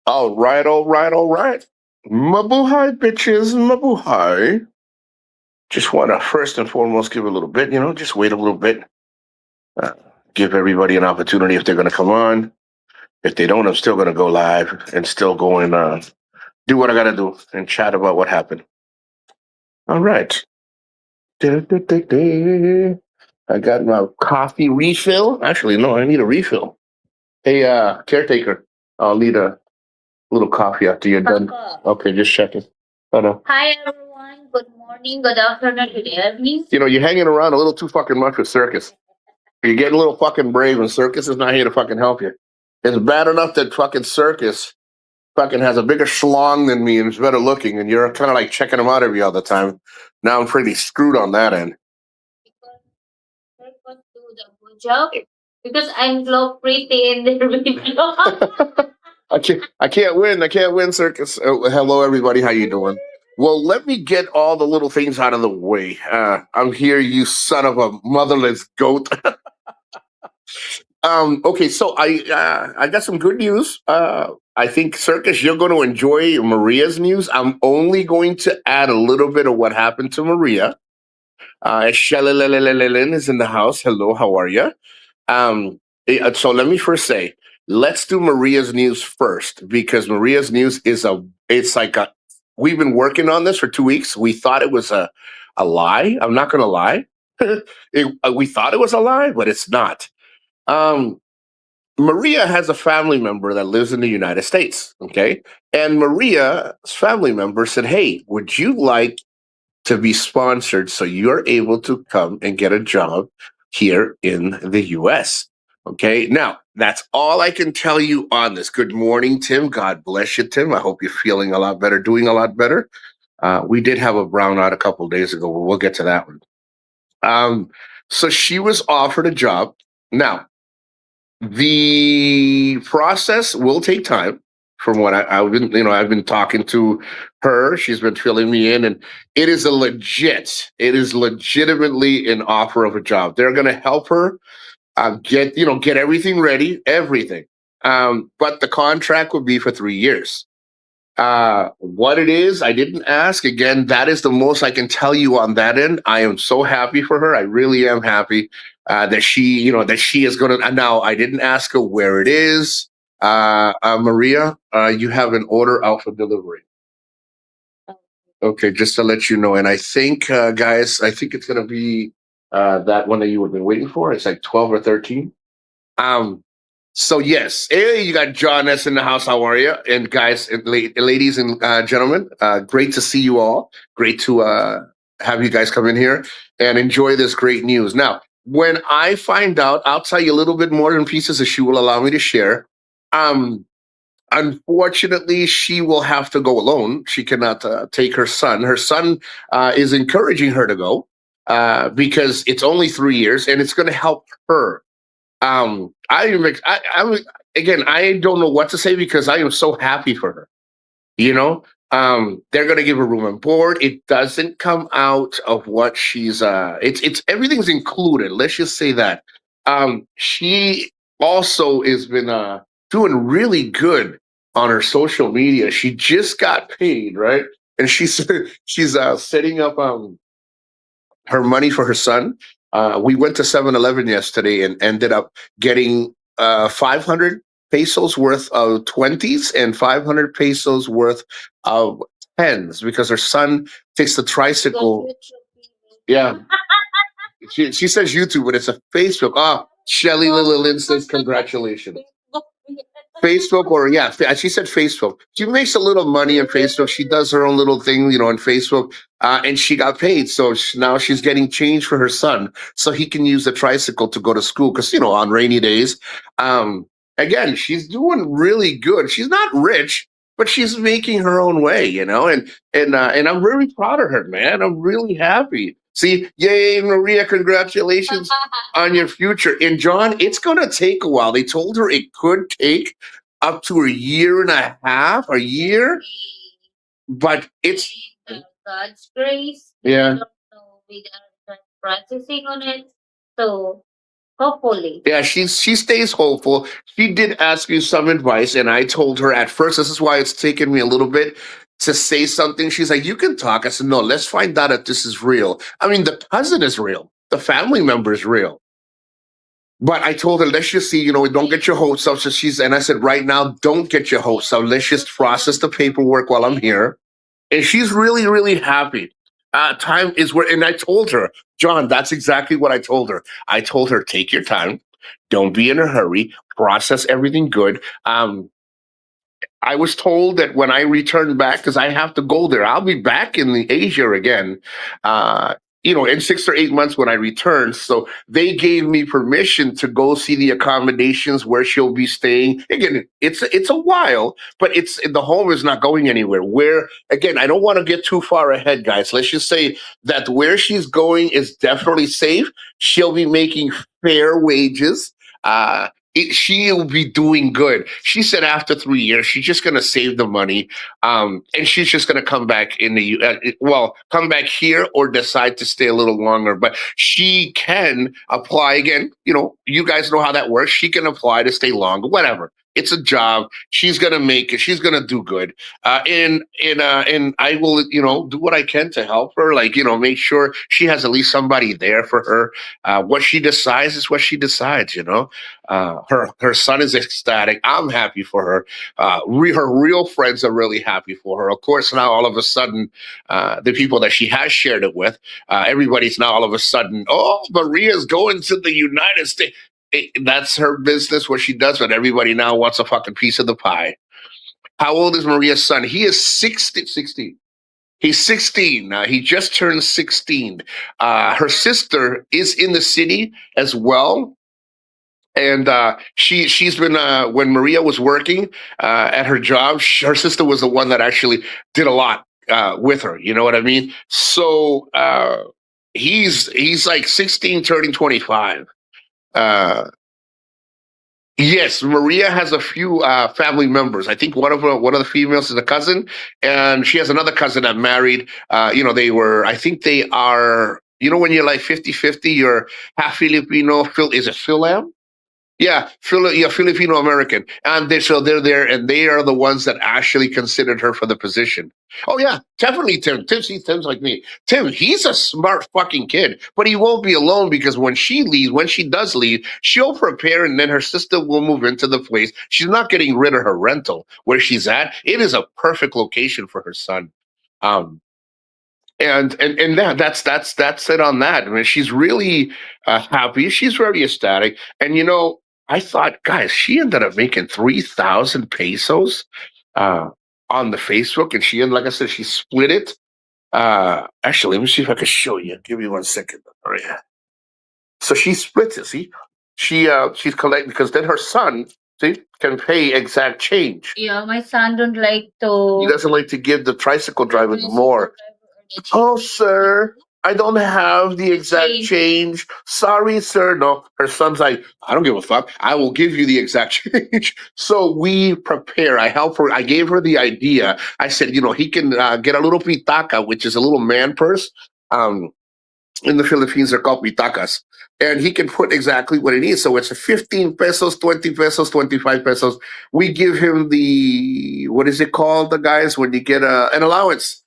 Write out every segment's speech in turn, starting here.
All right, all right, all right. Mabuhay, bitches, mabuhay. Just want to first and foremost give a little bit, just wait a little bit. Uh, give everybody an opportunity if they're going to come on. If they don't, I'm still going to go live and still go and do what I got to do and chat about what happened. All right. I got my coffee refill. Actually, no, I need a refill. Hey, caretaker, I'll need a little coffee after you're done. Okay, just checking. Oh no. Hi everyone. Good morning, good afternoon, good evening. You're hanging around a little too fucking much with Circus. You're getting a little fucking brave, and Circus is not here to fucking help you. It's bad enough that fucking Circus fucking has a bigger schlong than me and is better looking, and you're kind of like checking him out every other time. Now I'm pretty screwed on that end. Because Circus do the good job. Because I'm so pretty in the video. I can't win. I can't win, Circus. Oh, hello, everybody. How you doing? Well, let me get all the little things out of the way. I'm here, you son of a motherless goat. Okay, so I got some good news. I think, Circus, you're going to enjoy Maria's news. I'm only going to add a little bit of what happened to Maria. Shalalalalalin is in the house. Hello, how are you? So let me first say, let's do Maria's news first because Maria's news it's like we've been working on this for 2 weeks. We thought it was a lie. I'm not going to lie. We thought it was a lie, but it's not. Um, Maria has a family member that lives in the United States. Okay. And Maria's family member said, hey, would you like to be sponsored so you're able to come and get a job here in the US? Okay. Now, that's all I can tell you on this. Good morning, Tim. God bless you, Tim. I hope you're feeling a lot better, doing a lot better. We did have a brownout a couple of days ago, but we'll get to that one. So she was offered a job. Now, the process will take time. From what I've been talking to her. She's been filling me in, and it is legitimately an offer of a job. They're going to help her get everything ready, everything. But the contract would be for 3 years. What it is, I didn't ask. Again, that is the most I can tell you on that end. I am so happy for her. I really am happy that she is going to. Now, I didn't ask her where it is. Maria, you have an order out for delivery. Okay, just to let you know. And I think, guys, I think it's going to be that one that you have been waiting for. It's like 12 or 13. Um, so yes, hey, you got John S in the house. How are you? And guys, and ladies and gentlemen, great to see you all. Great to have you guys come in here and enjoy this great news. Now, when I find out, I'll tell you a little bit more in pieces as she will allow me to share. Um, Unfortunately, she will have to go alone. She cannot take her son. Her son is encouraging her to go because it's only 3 years and it's going to help her. Again, I don't know what to say because I am so happy for her. You know, they're going to give her room and board. It doesn't come out of what she's. It's everything's included. Let's just say that. She also has been doing really good on her social media. She just got paid, right? And she's setting up her money for her son. We went to 7-Eleven yesterday and ended up getting 500 pesos worth of 20s and 500 pesos worth of 10s because her son takes the tricycle. Yeah. She says YouTube, but it's a Facebook. Shelly Lililin says congratulations. Facebook or yeah, she said Facebook. She makes a little money in Facebook. She does her own little thing, on Facebook, and she got paid. So now she's getting change for her son, so he can use the tricycle to go to school. Because on rainy days, again, she's doing really good. She's not rich, but she's making her own way, and I'm really proud of her, man. I'm really happy. See, yay, Maria! Congratulations on your future. And John, it's gonna take a while. They told her it could take up to a year and a half, a year, but it's God's grace. Yeah. We are processing on it. So Hopefully. Yeah, she stays hopeful. She did ask me some advice, and I told her at first, this is why it's taken me a little bit to say something. She's like, "You can talk." I said, "No, let's find out if this is real." I mean, the cousin is real, the family member is real. But I told her, let's just see, don't get your hopes up. So and I said, right now, don't get your hopes up. Let's just process the paperwork while I'm here. And she's really, really happy. Time is where, and I told her, John, that's exactly what I told her. I told her, take your time, don't be in a hurry, process everything good. I was told that when I return back, because I have to go there, I'll be back in the Asia again. In 6 or 8 months when I return. So they gave me permission to go see the accommodations where she'll be staying. Again, it's a while, but it's the home is not going anywhere. Where again, I don't want to get too far ahead, guys. Let's just say that where she's going is definitely safe. She'll be making fair wages. She'll be doing good. She said after 3 years, she's just going to save the money, and she's just going to come back come back here or decide to stay a little longer. But she can apply again. You guys know how that works. She can apply to stay longer, whatever. It's a job. She's gonna make it. She's gonna do good. And I will, do what I can to help her. Like, make sure she has at least somebody there for her. What she decides is what she decides. Her son is ecstatic. I'm happy for her. Her real friends are really happy for her. Of course, now all of a sudden, the people that she has shared it with, everybody's now all of a sudden, oh, Maria's going to the United States. That's her business, what she does, but everybody now wants a fucking piece of the pie. How old is Maria's son? He is 16. He's 16. He just turned 16. Her sister is in the city as well. And she's been when Maria was working at her job, her sister was the one that actually did a lot with her. You know what I mean? So he's like 16, turning 25. Uh, Yes, Maria has a few family members. I think one of the females is a cousin, and she has another cousin that married. They were. I think they are. When you're like 50-50, you're half Filipino. Is it Philam? Yeah, Filipino American, and they're there, and they are the ones that actually considered her for the position. Oh yeah, definitely Tim. Tim's like me. Tim, he's a smart fucking kid, but he won't be alone because when she does leave, she'll prepare, and then her sister will move into the place. She's not getting rid of her rental where she's at. It is a perfect location for her son. Um, and that's it on that. I mean, she's really happy. She's very ecstatic, and I thought, guys, she ended up making 3,000 pesos uh, on the Facebook, and like I said, she split it. Actually, let me see if I can show you. Give me 1 second. All right. So she splits it. See, she's collecting because then her son, see, can pay exact change. Yeah, my son don't like He to. doesn't like to give the tricycle drivers more. Oh, sir, I don't have the exact change. Sorry, sir. No, her son's like, I don't give a fuck. I will give you the exact change. So we prepare. I help her. I gave her the idea. I said, he can get a little pitaka, which is a little man purse. In the Philippines, they're called pitacas. And he can put exactly what it is. So it's 15 pesos, 20 pesos, 25 pesos. We give him what is it called, the guys, when you get an allowance?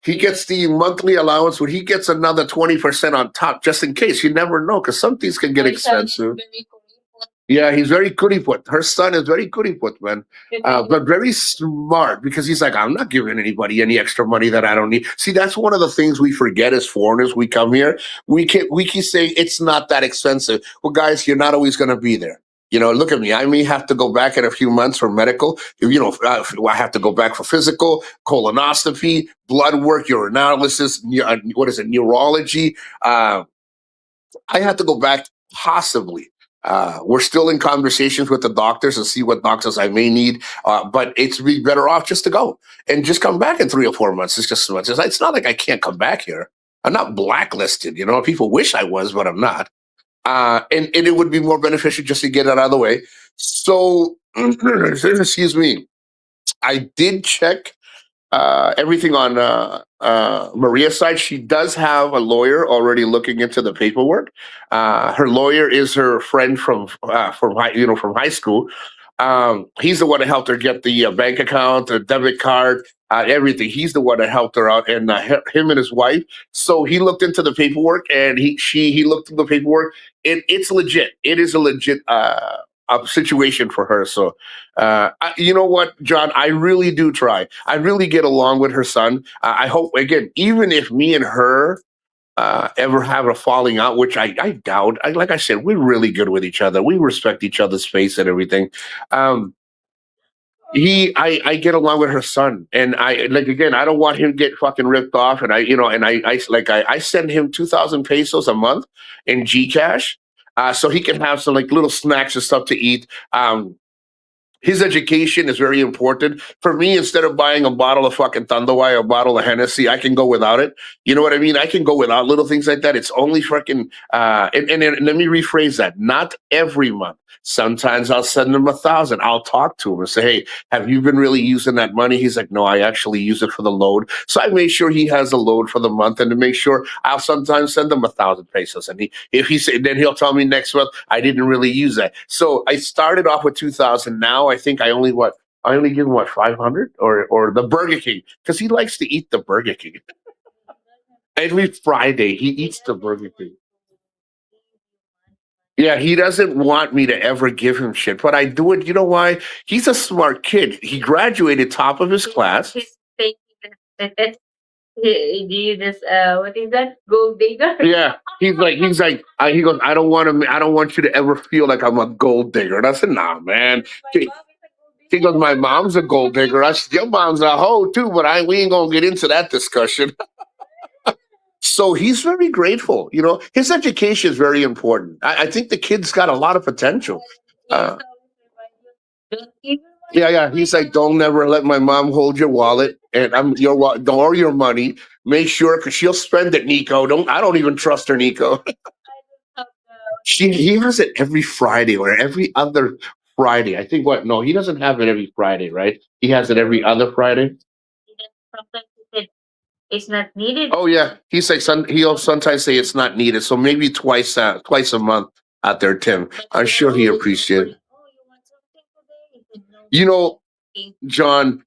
He gets the monthly allowance, when he gets another 20% on top, just in case. You never know, because some things can get expensive. Yeah, he's very kuriput. Her son is very kuriput, man. But very smart because he's like, I'm not giving anybody any extra money that I don't need. See, that's one of the things we forget as foreigners. We come here, we keep saying it's not that expensive. Well, guys, you're not always going to be there. Look at me. I may have to go back in a few months for medical. I have to go back for physical, colonoscopy, blood work, urinalysis, what is it, neurology. I have to go back possibly. We're still in conversations with the doctors to see what doctors I may need, but it's be better off just to go and just come back in 3 or 4 months. It's just so much. It's not like I can't come back here. I'm not blacklisted. People wish I was, but I'm not. And it would be more beneficial just to get it out of the way. So, excuse me. I did check everything on Maria's side. She does have a lawyer already looking into the paperwork. Her lawyer is her friend from from high school. He's the one that helped her get the bank account, the debit card, everything. He's the one that helped her out, and him and his wife. So he looked into the paperwork, and he looked into the paperwork. It's legit. It is a legit a situation for her. So, you know what, John, I really do try. I really get along with her son. I hope, again, even if me and her ever have a falling out, which I doubt. Like I said, we're really good with each other. We respect each other's space and everything. Um, I get along with her son, and I like again. I don't want him to get fucking ripped off, and I send him 2,000 pesos a month in Gcash, so he can have some like little snacks and stuff to eat. His education is very important for me. Instead of buying a bottle of fucking Thunderwire, a bottle of Hennessy, I can go without it. You know what I mean? I can go without little things like that. It's only fucking and let me rephrase that. Not every month. Sometimes I'll send him 1,000. I'll talk to him and say, "Hey, have you been really using that money?" He's like, "No, I actually use it for the load." So I make sure he has a load for the month, and to make sure I'll sometimes send him 1,000 pesos. And if he said, then he'll tell me next month I didn't really use that. So I started off with 2,000. Now I think I only give him what 500 or the Burger King because he likes to eat the Burger King every Friday. He eats the Burger King. Yeah, he doesn't want me to ever give him shit, but I do it. You know why? He's a smart kid. He graduated top of his class. He's taking this. Do you just what is that? Gold digger? Yeah, he goes. I don't want you to ever feel like I'm a gold digger. And I said, Nah, man. He goes, my mom's a gold digger. I said, your mom's a hoe too, but we ain't gonna get into that discussion. So he's very grateful. You know, his education is very important. I think the kid's got a lot of potential. Uh, yeah, yeah. He's like, don't never let my mom hold your wallet and I'm or your money. Make sure because she'll spend it, Nico. I don't even trust her, Nico. He has it every Friday or every other Friday. I think what? No, he doesn't have it every Friday, right? He has it every other Friday. Sometimes it's not needed. Oh yeah, he's like he'll sometimes say it's not needed, so maybe twice a month out there, Tim. I'm sure he appreciates it. Oh, you want something today? He said, no. You know, Okay. John,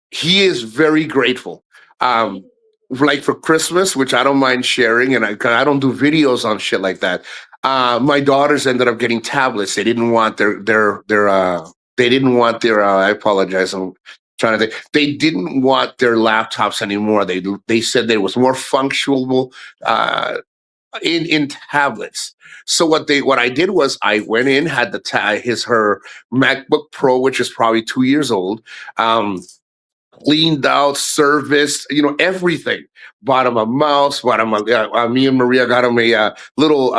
he is very grateful. Um, like for Christmas, which I don't mind sharing, and 'cause I don't do videos on shit like that. My daughters ended up getting tablets. They didn't want they didn't want their. I apologize. I'm trying to think. They didn't want their laptops anymore. They said that it was more functional in tablets. So what I did was I went in, had her MacBook Pro, which is probably 2 years old. Um, Cleaned out, serviced, everything. Bought him a mouse, me and Maria got him a little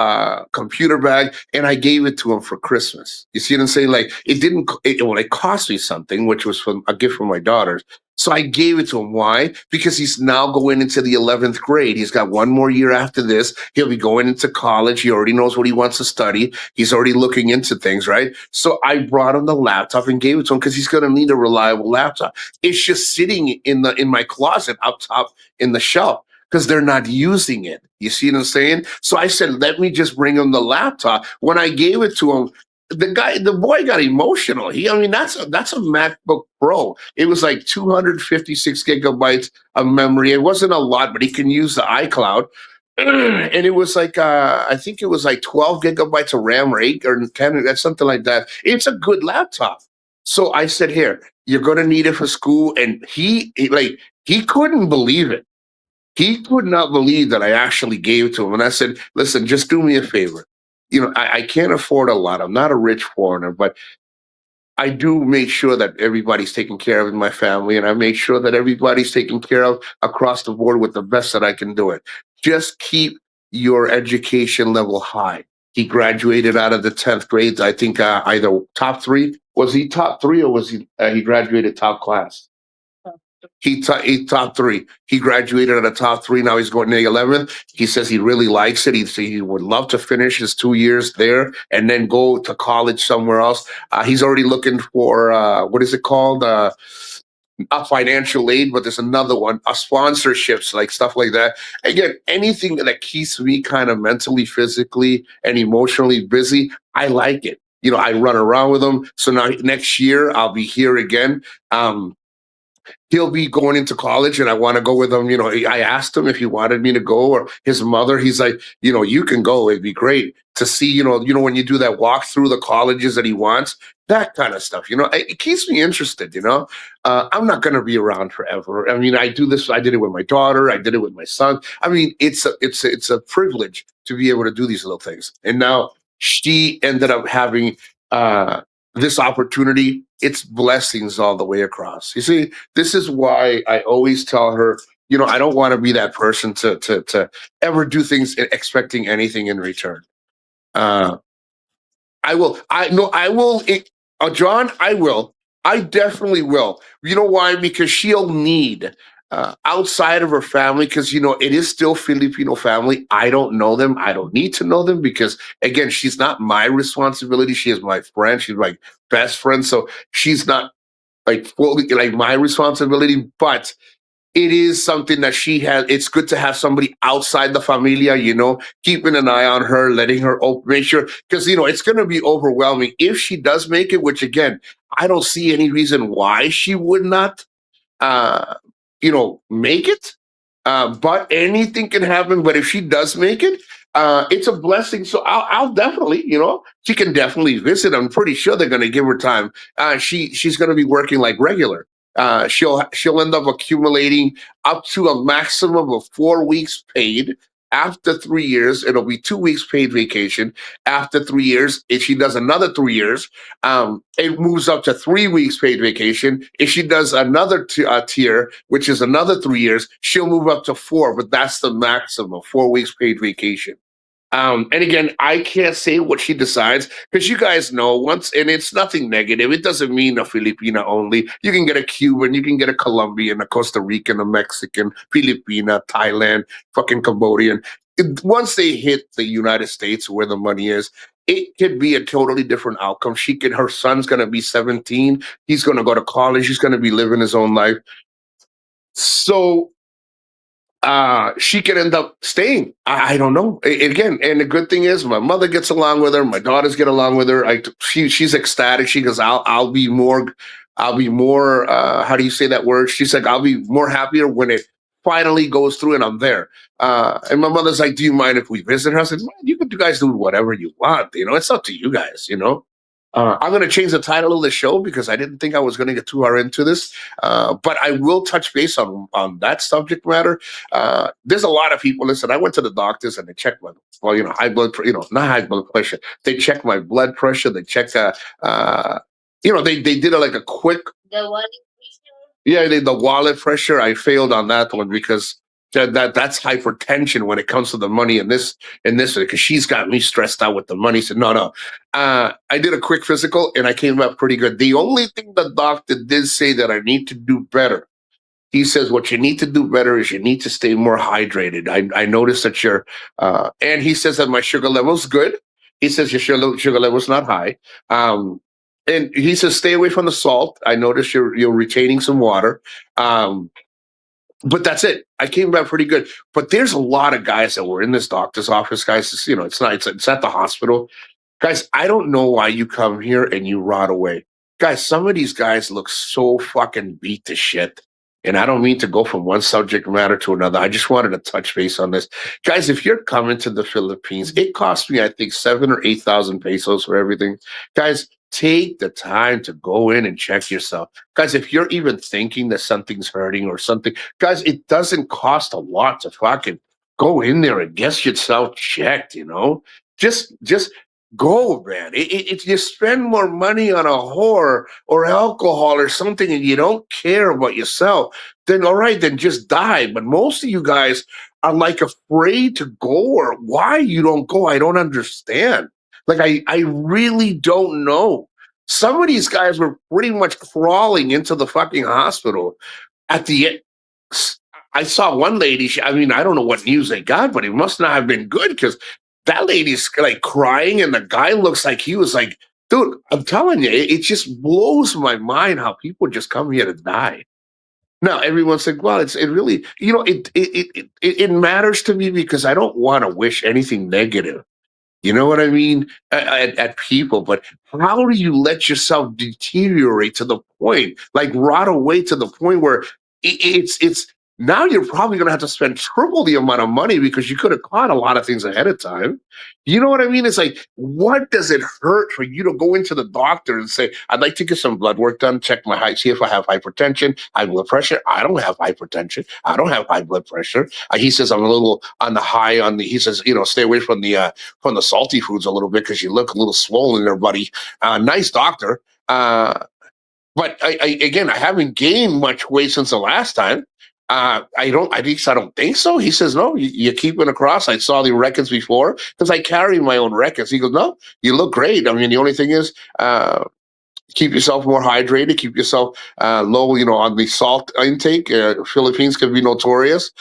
computer bag, and I gave it to him for Christmas. You see what I'm saying? Like it didn't, well, it cost me something, which was from a gift from my daughters. So I gave it to him. Why? Because he's now going into the 11th grade. He's got one more year after this. He'll be going into college. He already knows what he wants to study. He's already looking into things, right? So I brought him the laptop and gave it to him because he's going to need a reliable laptop. It's just sitting in my closet up top in the shelf because they're not using it. You see what I'm saying? So I said, let me just bring him the laptop. When I gave it to him, the boy got emotional. I mean, that's a MacBook Pro. It was like 256 gigabytes of memory. It wasn't a lot, but he can use the iCloud. And it was like I think it was like 12 gigabytes of RAM or 8 or 10, that's something like that. It's a good laptop. So I said, here, you're gonna need it for school. And he couldn't believe it. He could not believe that I actually gave it to him. And I said, listen, just do me a favor. I can't afford a lot. I'm not a rich foreigner, but I do make sure that everybody's taken care of in my family, and I make sure that everybody's taken care of across the board with the best that I can do it. Just keep your education level high. He graduated out of the 10th grade. I think either top three. Was he top three or was he graduated top class? He top three. He graduated at a top three. Now he's going to the 11th. He says he really likes it. He would love to finish his 2 years there and then go to college somewhere else. He's already looking for what is it called? a financial aid, but there's another one, a sponsorships, like stuff like that. Again, anything that keeps me kind of mentally, physically, and emotionally busy, I like it. I run around with them. So now next year I'll be here again. Um, he'll be going into college and I want to go with him. I asked him if he wanted me to go or his mother. He's like, you can go. It'd be great to see, when you do that walk through the colleges that he wants, that kind of stuff. It keeps me interested. I'm not going to be around forever. I mean, I do this. I did it with my daughter. I did it with my son. I mean, it's a privilege to be able to do these little things. And now she ended up having, this opportunity. It's blessings all the way across. You see, this is why I always tell her, I don't want to be that person to ever do things expecting anything in return. Uh, I will. I no. I will. John, I will. I definitely will. You know why? Because she'll need outside of her family, because it is still Filipino family. I don't know them. I don't need to know them because again, she's not my responsibility. She is my friend. She's my best friend. So she's not like fully like my responsibility, but it is something that she has. It's good to have somebody outside the familia, keeping an eye on her, letting her make sure, because, it's going to be overwhelming if she does make it, which again, I don't see any reason why she would not, uh, make it. But anything can happen. But if she does make it, it's a blessing. So I'll definitely, she can definitely visit. I'm pretty sure they're going to give her time. She's going to be working like regular. She'll end up accumulating up to a maximum of 4 weeks paid. After 3 years, it'll be 2 weeks paid vacation. After 3 years, if she does another 3 years, it moves up to 3 weeks paid vacation. If she does another tier, which is another 3 years, she'll move up to four, but that's the maximum, 4 weeks paid vacation. And again, I can't say what she decides because you guys know once, and it's nothing negative. It doesn't mean a Filipina only. You can get a Cuban, you can get a Colombian, a Costa Rican, a Mexican, Filipina, Thailand, fucking Cambodian. Once they hit the United States where the money is, it could be a totally different outcome. Her son's going to be 17. He's going to go to college. He's going to be living his own life. So she could end up staying. I don't know. Again, and the good thing is, my mother gets along with her. My daughters get along with her. She's ecstatic. She goes, I'll be more. I'll be more. How do you say that word? She's like, I'll be more happier when it finally goes through and I'm there. And my mother's like, do you mind if we visit her? I said, man, you guys do whatever you want. It's up to you guys. I'm going to change the title of the show because I didn't think I was going to get too far into this. But I will touch base on that subject matter. There's a lot of people. Listen, I went to the doctors and they checked high blood, not high blood pressure. They checked my blood pressure. They checked, they did like a quick. The one. Yeah, the wallet pressure. I failed on that one because that's hypertension when it comes to the money in this because she's got me stressed out with the money. So no. I did a quick physical and I came up pretty good. The only thing the doctor did say that I need to do better. He says what you need to do better is you need to stay more hydrated. I noticed that and he says that my sugar level's good. He says your sugar level's not high. And he says stay away from the salt. I noticed you're retaining some water. But that's it. I came back pretty good. But there's a lot of guys that were in this doctor's office, guys. It's at the hospital. Guys, I don't know why you come here and you rot away. Guys, some of these guys look so fucking beat to shit. And I don't mean to go from one subject matter to another. I just wanted to touch base on this. Guys, if you're coming to the Philippines, it cost me, I think, 7,000 or 8,000 pesos for everything. Guys, take the time to go in and check yourself. Guys, if you're even thinking that something's hurting or something, guys, it doesn't cost a lot to fucking go in there and get yourself checked, Just go, man. If you spend more money on a whore or alcohol or something and you don't care about yourself, then all right, then just die. But most of you guys are like afraid to go, or why you don't go, I don't understand. Like, I really don't know. Some of these guys were pretty much crawling into the fucking hospital at the end. I saw one lady, I don't know what news they got, but it must not have been good because that lady's like crying and the guy looks like he was like, dude, I'm telling you, it just blows my mind how people just come here to die. No, everyone's like, well, it really, it matters to me because I don't want to wish anything negative. You know what I mean? At people, but how do you let yourself deteriorate to the point, like rot away to the point where it's now you're probably going to have to spend triple the amount of money because you could have caught a lot of things ahead of time. You know what I mean? It's like, what does it hurt for you to go into the doctor and say, I'd like to get some blood work done, check my height, see if I have hypertension, high blood pressure? I don't have hypertension. I don't have high blood pressure. He says I'm a little on the high on the, he says, stay away from the salty foods a little bit because you look a little swollen there, buddy. Nice doctor. But again, I haven't gained much weight since the last time. At least I don't think so. He says, no, you're keeping across. I saw the records before because I carry my own records. He goes, no, you look great. I mean, the only thing is, keep yourself more hydrated, keep yourself low, on the salt intake. Philippines can be notorious.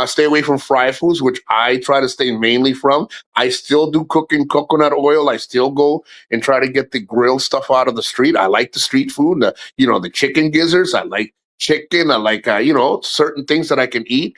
Stay away from fried foods, which I try to stay mainly from. I still do cook in coconut oil. I still go and try to get the grilled stuff out of the street. I like the street food, the chicken gizzards. I like chicken. I like, certain things that I can eat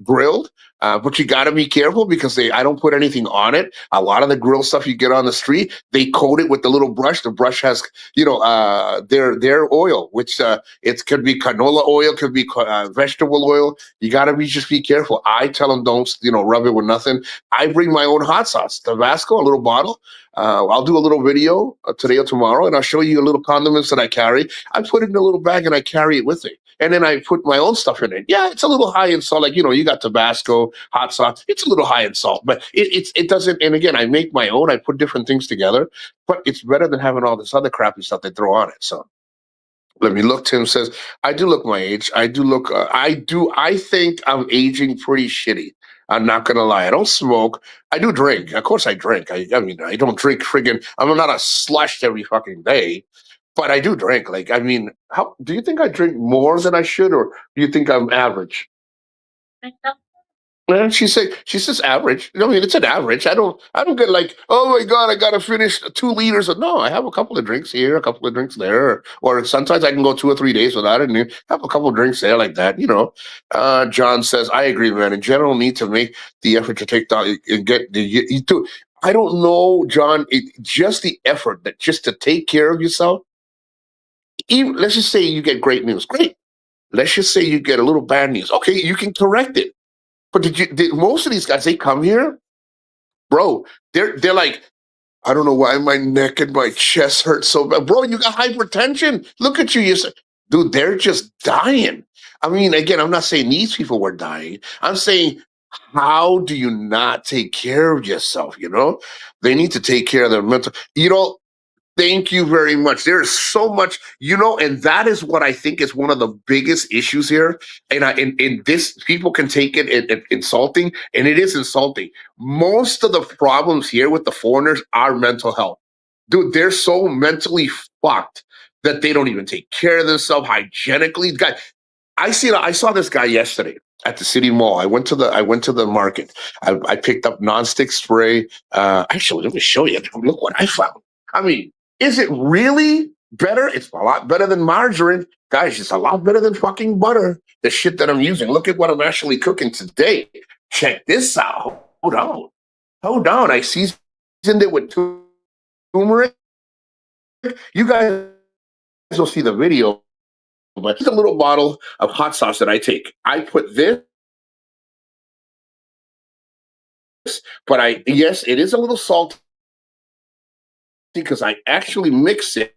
grilled. But you got to be careful because I don't put anything on it. A lot of the grill stuff you get on the street, they coat it with the little brush. The brush has, their oil, which it could be canola oil, could be vegetable oil. You got to just be careful. I tell them don't, rub it with nothing. I bring my own hot sauce, Tabasco, a little bottle. I'll do a little video today or tomorrow, and I'll show you a little condiments that I carry. I put it in a little bag and I carry it with me. And then I put my own stuff in it. Yeah, it's a little high in salt. Like, you got Tabasco, hot sauce. It's a little high in salt, but it doesn't. And again, I make my own. I put different things together, but it's better than having all this other crappy stuff they throw on it. So let me look. Tim says, I do look my age. I do look, I think I'm aging pretty shitty. I'm not going to lie. I don't smoke. I do drink. Of course I drink. I mean, I don't drink friggin', I'm not a slush every fucking day, but I do drink. Like, I mean, how do you think I drink more than I should, or do you think I'm average? And she says average. I mean, it's an average. I don't get like, oh my God, I gotta finish 2 liters. No, I have a couple of drinks here, a couple of drinks there, or sometimes I can go 2 or 3 days without it and have a couple of drinks there like that. John says, I agree, man. In general, need to make the effort to take down and get the you do. I don't know, John. Just the effort that just to take care of yourself. Even let's just say you get great news, great. Let's just say you get a little bad news. Okay, you can correct it. But did most of these guys they come here, bro? They're like, I don't know why my neck and my chest hurt so bad, bro. You got hypertension. Look at you, dude. They're just dying. I mean, again, I'm not saying these people were dying. I'm saying, how do you not take care of yourself? They need to take care of their mental. Thank you very much. There is so much, and that is what I think is one of the biggest issues here. And this people can take it insulting, and it is insulting. Most of the problems here with the foreigners are mental health. Dude, they're so mentally fucked that they don't even take care of themselves hygienically. Guy, I saw this guy yesterday at the city mall. I went to the market. I picked up nonstick spray. Actually, let me show you. Look what I found. I mean, is it really better? It's a lot better than margarine. Guys, it's a lot better than fucking butter. The shit that I'm using. Look at what I'm actually cooking today. Check this out. Hold on. Hold on. I seasoned it with turmeric. You guys will see the video, but it's a little bottle of hot sauce that I take. I put this, but yes, it is a little salty because I actually mix it.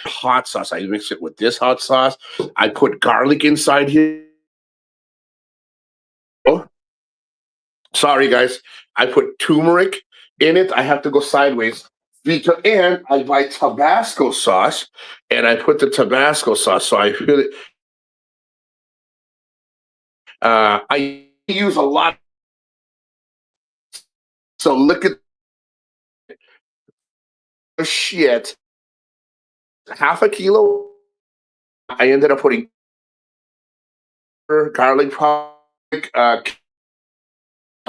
Hot sauce. I mix it with this hot sauce. I put garlic inside here. Oh, sorry, guys. I put turmeric in it. I have to go sideways. And I buy Tabasco sauce, and I put the Tabasco sauce. So I feel it. I use a lot. So look at the shit. Half a kilo. I ended up putting garlic powder,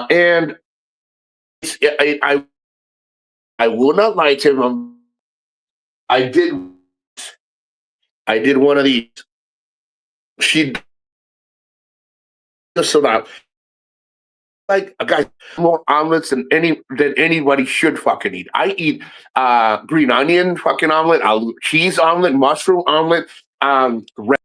and I will not lie to him. I did I did one of these She just so now like a guy more omelets than anybody should fucking eat. I eat green onion fucking omelet, cheese omelet, mushroom omelet, red.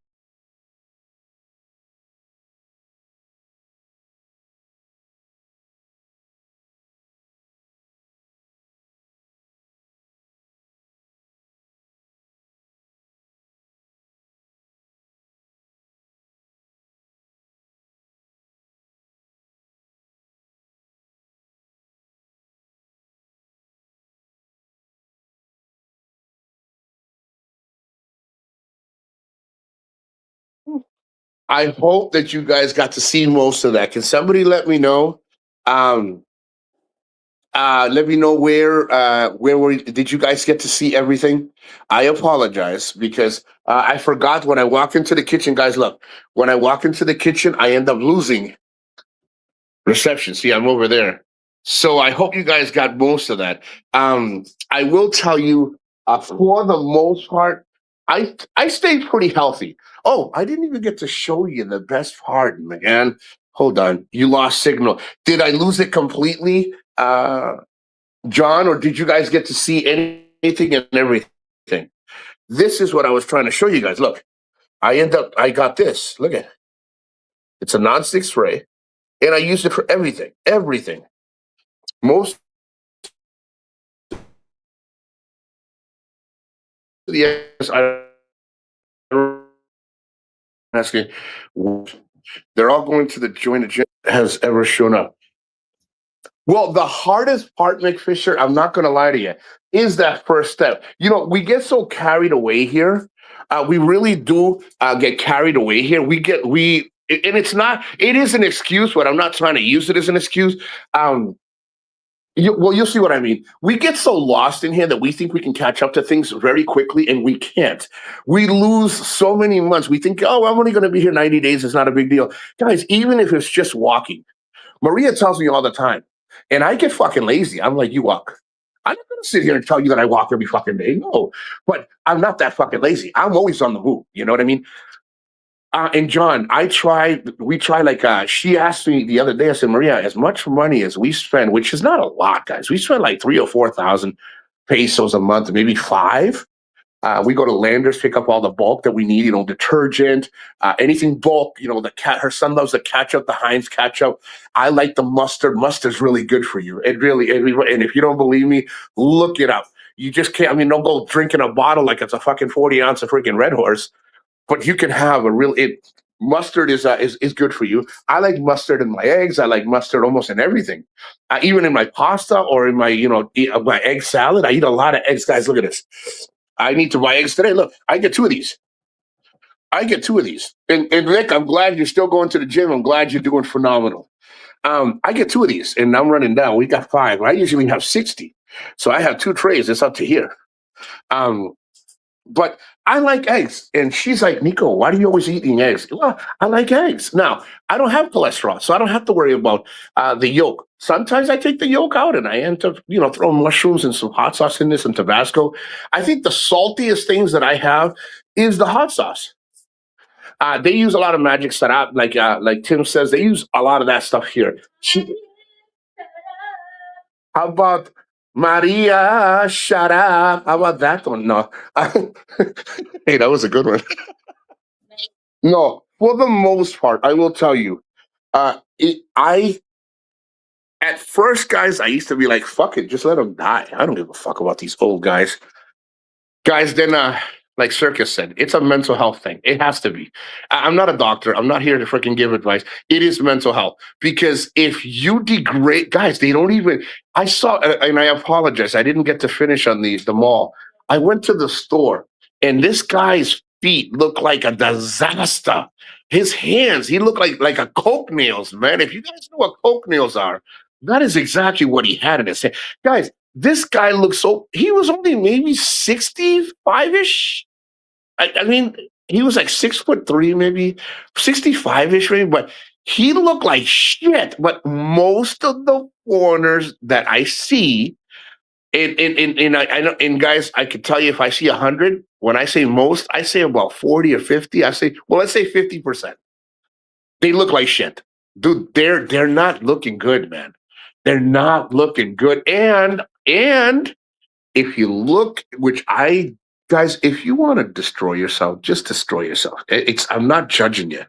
I hope that you guys got to see most of that. Can somebody let me know? Um, let me know did you guys get to see everything? I apologize because I forgot when I walk into the kitchen, guys. Look, when I walk into the kitchen, I end up losing reception. See, I'm over there. So I hope you guys got most of that. I will tell you, for the most part, I stayed pretty healthy. Oh, I didn't even get to show you the best part, man. Hold on, you lost signal. Did I lose it completely, John, or did you guys get to see anything and everything? This is what I was trying to show you guys. Look, I got this. Look at it. It's a nonstick spray, and I use it for everything. Everything. Most of the I'm asking, they're all going to the joint gym has ever shown up. Well, the hardest part, Mick Fisher, I'm not going to lie to you, is that first step. You know, we get so carried away here. We really do get carried away here. And it is an excuse, but I'm not trying to use it as an excuse. You'll see what I mean. We get so lost in here that we think we can catch up to things very quickly, and we can't. We lose so many months. We think, oh, I'm only going to be here 90 days. It's not a big deal. Guys, even if it's just walking, Maria tells me all the time, and I get fucking lazy. I'm like, you walk. I'm not going to sit here and tell you that I walk every fucking day. No, but I'm not that fucking lazy. I'm always on the move. You know what I mean? And John, we try she asked me the other day, I said, Maria, as much money as we spend, which is not a lot, guys. We spend like 3 or 4 thousand pesos a month, maybe five. We go to Landers, pick up all the bulk that we need, detergent, anything bulk, her son loves the ketchup, the Heinz ketchup. I like the mustard. Mustard's really good for you. And if you don't believe me, look it up. You just can't, don't go drinking a bottle like it's a fucking 40 ounce of freaking Red Horse, but you can have mustard is good for you. I like mustard in my eggs. I like mustard almost in everything, even in my pasta or in my my egg salad. I eat a lot of eggs, guys. Look at this. I need to buy eggs today. Look, I get two of these. And Rick, I'm glad you're still going to the gym. I'm glad you're doing phenomenal. I get two of these, and I'm running down. We got five. I usually have 60, so I have two trays. It's up to here. Um, but I like eggs. And she's like, Nico, why do you always eating eggs? Well, I like eggs. Now, I don't have cholesterol, so I don't have to worry about the yolk. Sometimes I take the yolk out and I end up, throwing mushrooms and some hot sauce in this, some Tabasco. I think the saltiest things that I have is the hot sauce. They use a lot of magic syrup, like Tim says. They use a lot of that stuff here. How about Maria? Shut up. How about that one? No. Hey, that was a good one. No, for the most part, I will tell you. I at first, guys, I used to be like, "Fuck it, just let them die." I don't give a fuck about these old guys. Guys, then like Circus said, it's a mental health thing. It has to be. I'm not a doctor. I'm not here to freaking give advice. It is mental health, because if you degrade, guys, they don't even. I saw, and I apologize, I didn't get to finish on the mall. I went to the store, and this guy's feet look like a disaster. His hands, he looked like a coke nails, man. If you guys know what coke nails are, that is exactly what he had in his hand. Guys, this guy looks he was only maybe 65-ish. I mean, he was like 6'3", maybe 65-ish, maybe, but he looked like shit. But most of the foreigners that I see, and I know, and guys, I can tell you, if I see 100, when I say most, I say about 40 or 50. I say, well, let's say 50%. They look like shit. Dude, they're not looking good, man. They're not looking good. And if you look, which I guys, if you want to destroy yourself, just destroy yourself. It's I'm not judging you.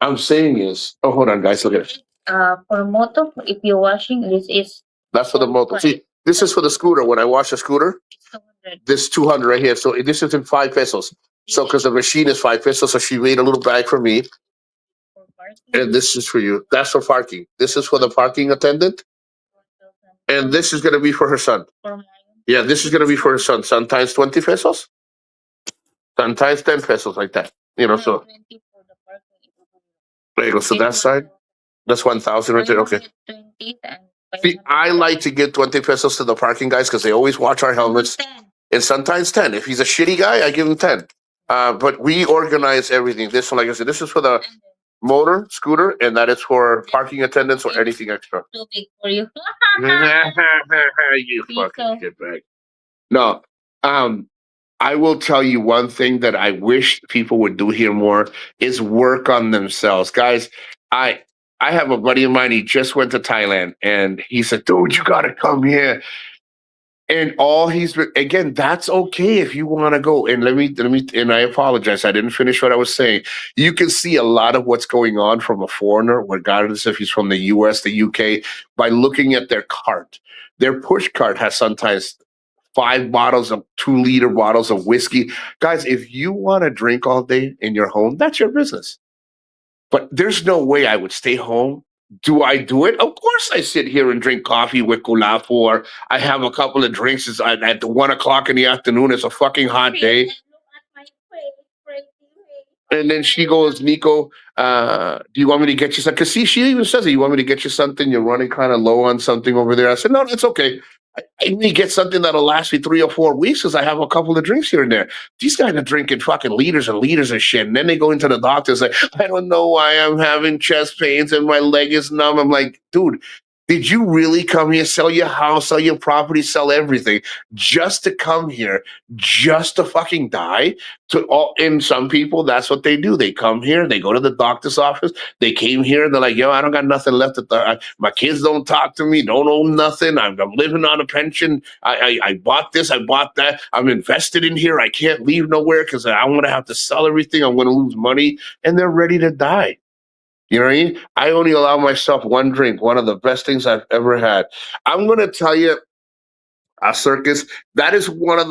I'm saying is, oh, hold on, guys, look at it. For moto, if you're washing, this is That's for the motor. See, this is for the scooter. When I wash a scooter, 200. this 200 right here. So this is in 5 pesos. So because the machine is 5 pesos, so she made a little bag for me, For parking, and this is for you. That's for parking. This is for the parking attendant, 1,000. and this is gonna be for her son. For mine, Yeah, this is gonna be for her son. Sometimes 20 pesos, sometimes 10 pesos, like that. You know, so 20 for the parking. there you go. So that side, that's 1,000 right there. Okay. 20 and See, I like to give 20 pesos to the parking guys because they always watch our helmets, 10. and sometimes 10. If he's a shitty guy, I give him 10. But we organize everything. This one, like I said, this is for the And then motor scooter, and that is for parking attendants or anything extra. too big for you. You See, fucking so- shitbag. No, I will tell you one thing that I wish people would do here more is work on themselves, guys. I have a buddy of mine. He just went to Thailand, and he said, "Dude, you got to come here." And all again, that's okay if you want to go. And and I apologize, I didn't finish what I was saying. You can see a lot of what's going on from a foreigner, regardless if he's from the US, the UK, by looking at their cart. Their push cart has sometimes 5 bottles of 2-liter bottles of whiskey. Guys, if you want to drink all day in your home, that's your business. But there's no way I would stay home. Do I do it? Of course, I sit here and drink coffee with Kulafu, or I have a couple of drinks at the 1 o'clock in the afternoon. It's a fucking hot day. And look at my face, crazy face. And then she goes, Nico, do you want me to get you something? Because see, she even says it. You want me to get you something? You're running kind of low on something over there. I said, no, that's okay. I need to get something that'll last me 3 or 4 weeks because I have a couple of drinks here and there. These guys are drinking fucking liters and liters of shit. And then they go into the doctor and say, I don't know why I'm having chest pains and my leg is numb. I'm like, dude, did you really come here, sell your house, sell your property, sell everything just to come here, just to fucking die? And some people, that's what they do. They come here, they go to the doctor's office. They came here and they're like, yo, I don't got nothing left. My kids don't talk to me, don't own nothing. I'm living on a pension. I bought this, I bought that. I'm invested in here. I can't leave nowhere because I'm going to have to sell everything. I'm going to lose money. And they're ready to die. You know what I mean? I only allow myself one drink, one of the best things I've ever had. I'm going to tell you, Circus, that is one of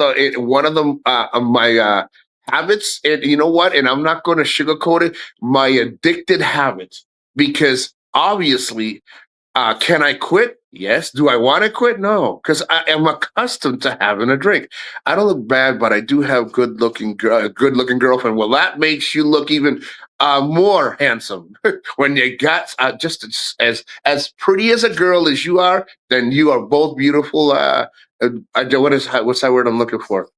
my habits. And you know what? And I'm not going to sugarcoat it. My addicted habits, because obviously, can I quit? Yes. Do I want to quit? No, because I am accustomed to having a drink. I don't look bad, but I do have good looking girlfriend. Well, that makes you look even more handsome when you got just as pretty as a girl as you are. Then you are both beautiful. What's that word I'm looking for?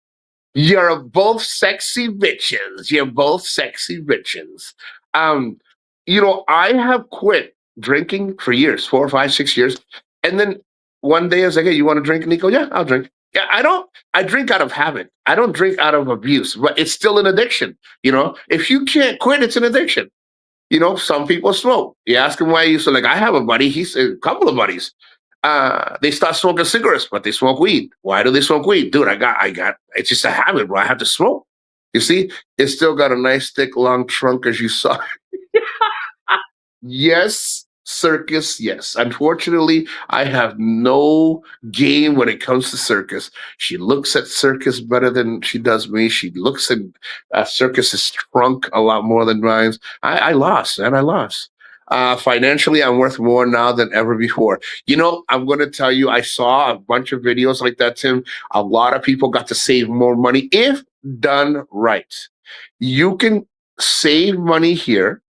You're both sexy bitches. You're both sexy bitches. Um, I have quit drinking for years, 4 or 5, 6 years. And then one day I was like, hey, you want to drink, Nico? Yeah, I'll drink. Yeah, I drink out of habit. I don't drink out of abuse, but it's still an addiction. If you can't quit, it's an addiction. Some people smoke. You ask them why you so like I have a buddy, he's a couple of buddies. They start smoking cigarettes, but they smoke weed. Why do they smoke weed? Dude, I got it's just a habit, bro. I have to smoke. You see, it's still got a nice thick long trunk as you saw. Yes, Circus, yes. Unfortunately, I have no game when it comes to Circus. She looks at Circus better than she does me. She looks at Circus's trunk a lot more than mine's. I lost, man. I lost. Financially, I'm worth more now than ever before. I'm going to tell you, I saw a bunch of videos like that, Tim. A lot of people got to save more money if done right. You can save money here.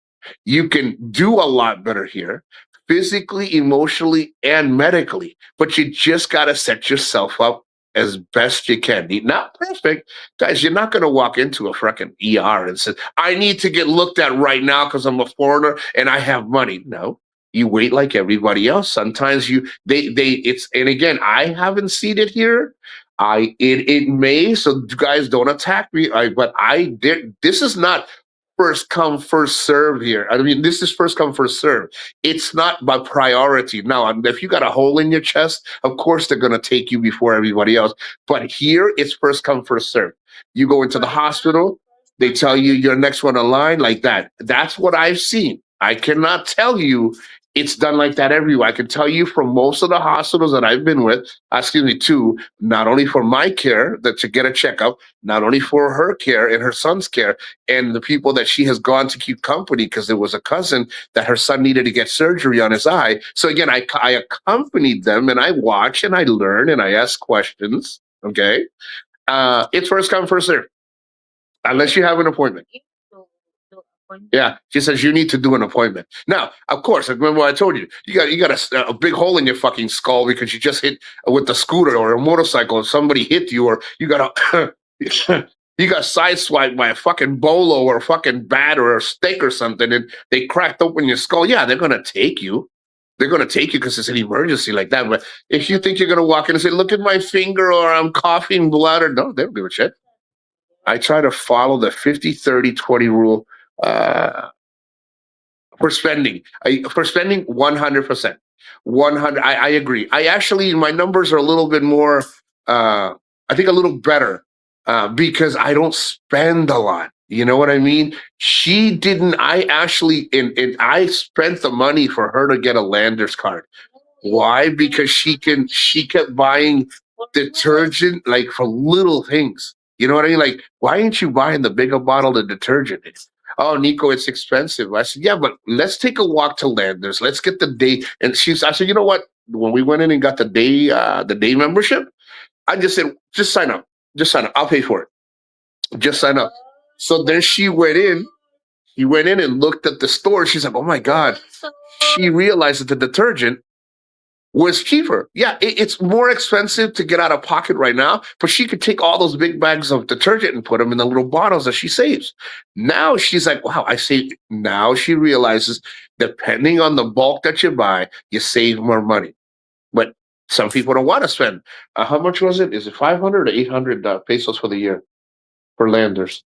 You can do a lot better here, physically, emotionally, and medically. But you just got to set yourself up as best you can. Not perfect. Guys, you're not going to walk into a freaking ER and say, I need to get looked at right now because I'm a foreigner and I have money. No. You wait like everybody else. Sometimes and again, I haven't seen it here. It may, so you guys don't attack me. But I did. This is not first come first serve here. I mean, this is first come first serve. It's not by priority. Now, if you got a hole in your chest, of course they're gonna take you before everybody else. But here, it's first come first serve. You go into the hospital, they tell you you're next one in line, like that. That's what I've seen. I cannot tell you it's done like that everywhere. I can tell you from most of the hospitals that I've been with, excuse me, too, not only for my care, that to get a checkup, not only for her care and her son's care, and the people that she has gone to keep company because there was a cousin that her son needed to get surgery on his eye. So again, I accompanied them and I watch and I learn and I ask questions. Okay, it's first come first serve unless you have an appointment. Yeah, she says you need to do an appointment. Now, of course, remember what I told you. You got a big hole in your fucking skull because you just hit with the scooter or a motorcycle. Or somebody hit you, or you got a you got sideswiped by a fucking bolo or a fucking bat or a steak or something, and they cracked open your skull. Yeah, they're gonna take you. They're gonna take you because it's an emergency like that. But if you think you're gonna walk in and say, "Look at my finger," or "I'm coughing blood," or no, they don't give a shit. I try to follow the 50-30-20 rule uh, for spending. For spending 100%. 100. I agree. I actually, my numbers are a little bit more, I think a little better because I don't spend a lot. You know what I mean? She didn't. I actually, and I spent the money for her to get a Landers card. Why? Because she kept buying detergent like for little things. You know what I mean? Like, why ain't you buying the bigger bottle of detergent? Oh, Nico, it's expensive. I said, yeah, but let's take a walk to Landers. Let's get the day. And I said, you know what? When we went in and got the day membership, I just said, just sign up. Just sign up. I'll pay for it. Just sign up. So then she went in. He went in and looked at the store. She's like, oh my God. She realized that the detergent was cheaper. Yeah, it's more expensive to get out of pocket right now, but she could take all those big bags of detergent and put them in the little bottles that she saves. Now she's like, wow, I save. Now she realizes depending on the bulk that you buy, you save more money. But some people don't want to spend. How much was it? Is it 500 or 800 pesos for the year for Landers?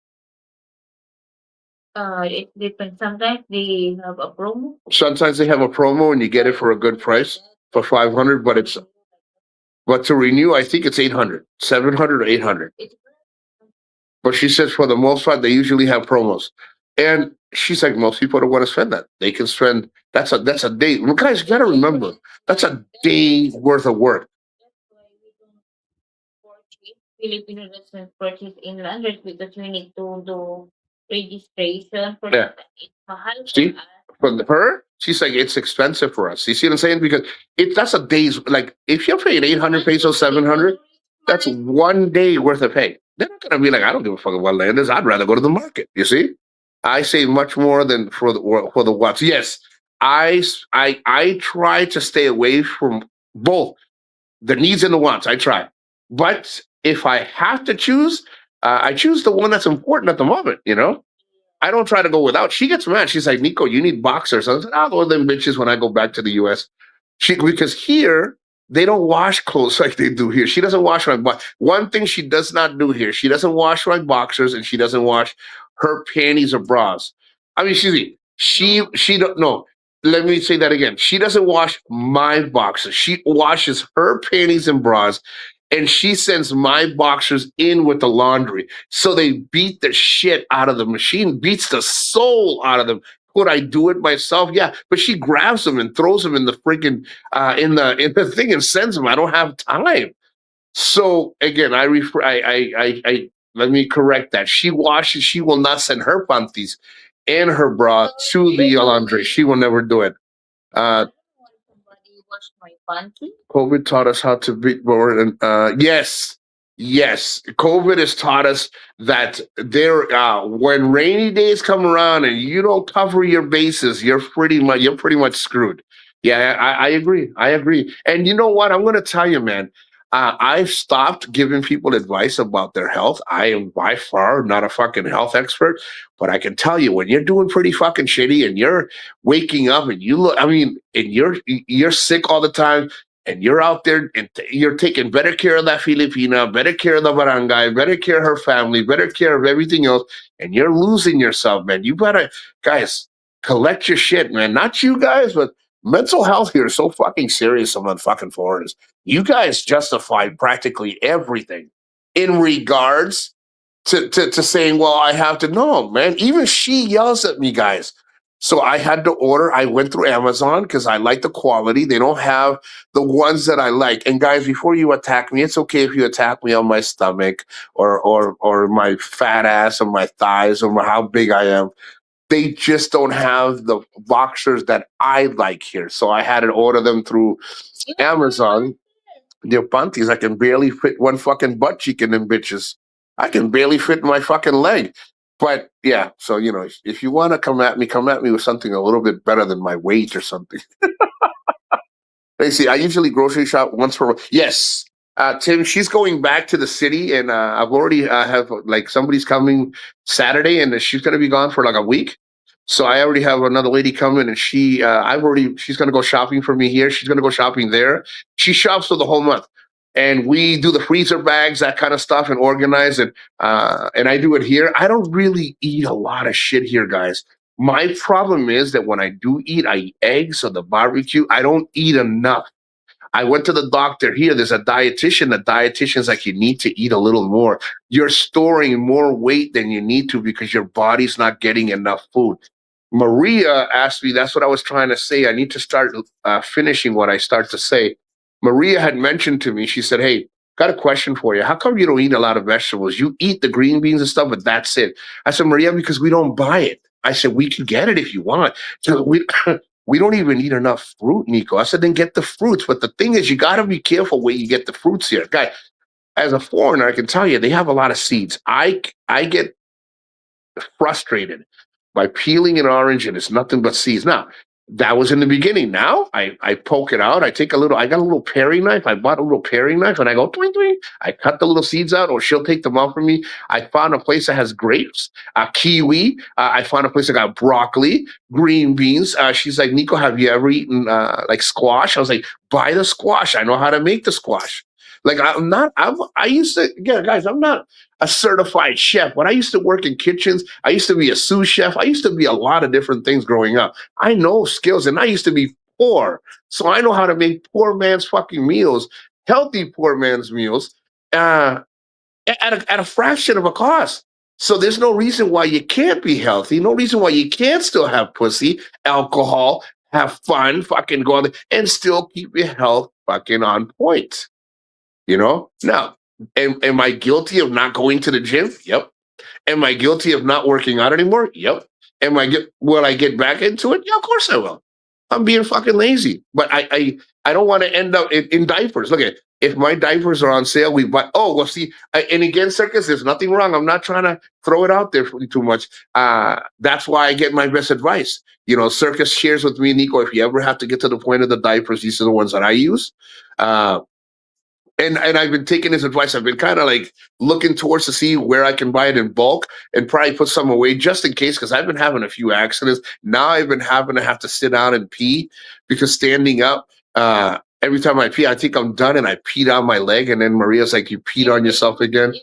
It depends. Sometimes they have a promo. Sometimes they have a promo and you get it for a good price for 500, but to renew, I think it's 800, 700 or 800. But she says for the most part, they usually have promos. And she's like, most people don't want to spend that. They can spend that's a day. Well, guys, you gotta remember, that's a day worth of work. That's why we don't purchase Filipino doesn't purchase inlanders because we need to do registration for Yeah. that. It's mahal for See? us. For her, she's like, it's expensive for us. You see what I'm saying? Because that's a day's like if you're paying 800 pesos, 700, that's one day worth of pay. They're not gonna be like, I don't give a fuck about Landers. I'd rather go to the market. You see? I save much more than for the watts. Yes, I try to stay away from both the needs and the wants. I try, but if I have to choose, I choose the one that's important at the moment. You know, I don't try to go without. She gets mad. She's like, Nico, you need boxers. I said, I'll go with them bitches when I go back to the US. Because here they don't wash clothes like they do here. She doesn't wash my one thing she does not do here. She doesn't wash my boxers and she doesn't wash her panties or bras. I mean, she don't know. Let me say that again. She doesn't wash my boxers. She washes her panties and bras and she sends my boxers in with the laundry. So they beat the shit out of the machine, beats the soul out of them. Could I do it myself? Yeah, but she grabs them and throws them in the freaking in the thing and sends them. I don't have time. So again, I refer. I let me correct that. She washes. She will not send her panties and her bra to the laundry. She will never do it. I Uh, don't want somebody wash my panty. COVID taught us how to be more. And yes, yes, COVID has taught us that when rainy days come around and you don't cover your bases, you're pretty much screwed. Yeah, I agree. I agree. And you know what? I'm going to tell you, man. I've stopped giving people advice about their health. I am by far not a fucking health expert, but I can tell you when you're doing pretty fucking shitty and you're waking up and you look, I mean, and you're sick all the time, and you're out there and you're taking better care of that Filipina, better care of the barangay, better care of her family, better care of everything else, and you're losing yourself, man. You gotta, guys, collect your shit, man. Not you guys, but mental health here is so fucking serious among fucking foreigners. You guys justify practically everything in regards to saying, well, I have to know, man. Even she yells at me, guys. So I had to order. I went through Amazon because I like the quality. They don't have the ones that I like. And guys, before you attack me, it's okay if you attack me on my stomach or my fat ass or my thighs or how big I am. They just don't have the boxers that I like here. So I had to order them through Amazon. Their panties, I can barely fit one fucking butt cheek in them bitches. I can barely fit my fucking leg. But yeah, so if you want to come at me with something a little bit better than my weight or something. They see, I usually grocery shop once per month. Yes, Tim, she's going back to the city, and I've already have like somebody's coming Saturday, and she's gonna be gone for like a week. So I already have another lady coming, and she's gonna go shopping for me here. She's gonna go shopping there. She shops for the whole month, and we do the freezer bags, that kind of stuff, and organize it. And I do it here. I don't really eat a lot of shit here, guys. My problem is that when I do eat, I eat eggs or the barbecue. I don't eat enough. I went to the doctor here. There's a dietitian. The dietitian's like, you need to eat a little more. You're storing more weight than you need to because your body's not getting enough food. Maria asked me, that's what I was trying to say. I need to start finishing what I start to say. Maria had mentioned to me, she said, hey, got a question for you. How come you don't eat a lot of vegetables? You eat the green beans and stuff, but that's it. I said, Maria, because we don't buy it. I said, we can get it if you want. So we don't even eat enough fruit, Nico. I said, then get the fruits. But the thing is, you got to be careful where you get the fruits here. Guy, as a foreigner, I can tell you, they have a lot of seeds. I get frustrated by peeling an orange and it's nothing but seeds. Now, that was in the beginning. Now I poke it out. I got a little paring knife. I bought a little paring knife and I go, twing, twing. I cut the little seeds out or she'll take them out for me. I found a place that has grapes, kiwi. I found a place that got broccoli, green beans. She's like, Nico, have you ever eaten like squash? I was like, buy the squash. I know how to make the squash. Like I used to, again, guys, I'm not a certified chef. When I used to work in kitchens, I used to be a sous chef. I used to be a lot of different things growing up. I know skills, and I used to be poor. So I know how to make poor man's fucking meals, healthy poor man's meals, at a fraction of a cost. So there's no reason why you can't be healthy, no reason why you can't still have pussy, alcohol, have fun, fucking go on and still keep your health fucking on point. Now, am I guilty of not going to the gym? Yep. Am I guilty of not working out anymore? Yep. Will I get back into it? Yeah, of course I will. I'm being fucking lazy, but I don't want to end up in diapers. Look at, if my diapers are on sale, we buy. Oh, well, see, and again, Circus, there's nothing wrong. I'm not trying to throw it out there too much. That's why I get my best advice. Circus shares with me, Nico. If you ever have to get to the point of the diapers, these are the ones that I use. And I've been taking his advice. I've been kind of like looking towards to see where I can buy it in bulk and probably put some away just in case, because I've been having a few accidents. Now I've been having to have to sit down and pee because standing up, every time I pee, I think I'm done and I peed on my leg. And then Maria's like, you peed on yourself again.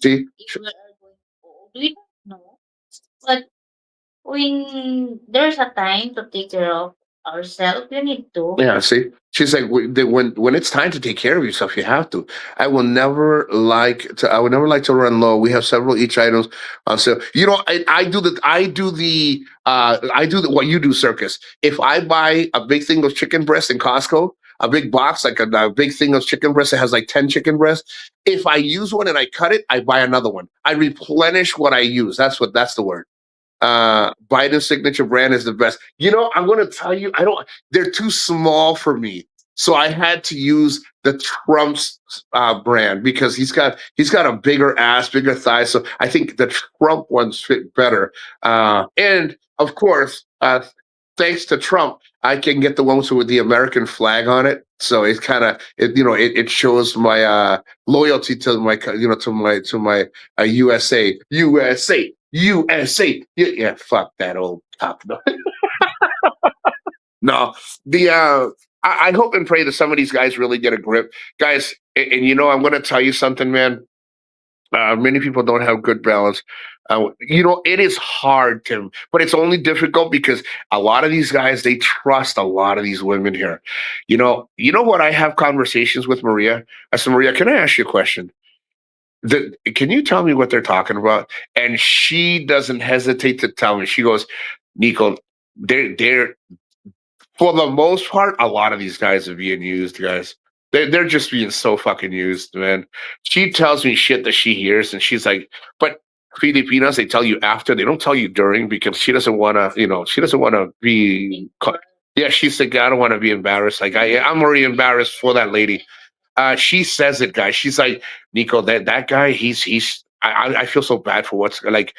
See? If we are going old, we don't know. But when there's a time to take care of ourselves, you need to. Yeah, see, she's like, when it's time to take care of yourself, you have to. I would never like to run low. We have several each items on sale. I do what you do, Circus. If I buy a big thing of chicken breast in Costco, a big box, like a big thing of chicken breast that has like 10 chicken breasts. If I use one and I cut it, I buy another one. I replenish what I use. That's the word. Biden's signature brand is the best. I'm going to tell you, they're too small for me. So I had to use the Trump's brand because he's got a bigger ass, bigger thighs. So I think the Trump ones fit better. And of course, thanks to Trump, I can get the ones with the American flag on it. So it's kind of it shows my loyalty to my USA. USA. Yeah, fuck that old cop. No, No, the I hope and pray that some of these guys really get a grip, guys. And you know, I'm going to tell you something, man. Many people don't have good balance. You know, it is hard, Tim, but it's only difficult because a lot of these guys they trust a lot of these women here. You know what? I have conversations with Maria. I said, Maria, can I ask you a question? Can you tell me what they're talking about? And she doesn't hesitate to tell me. She goes, Nico, they're for the most part, a lot of these guys are being used, guys. They're just being so fucking used, man. She tells me shit that she hears, and she's like, but Filipinas, they tell you after, they don't tell you during because she doesn't want to, she doesn't want to be. Yeah, she's like, I don't want to be embarrassed. Like, I'm already embarrassed for that lady. She says it, guys. She's like, Nico, that guy, he's. I feel so bad for what's like.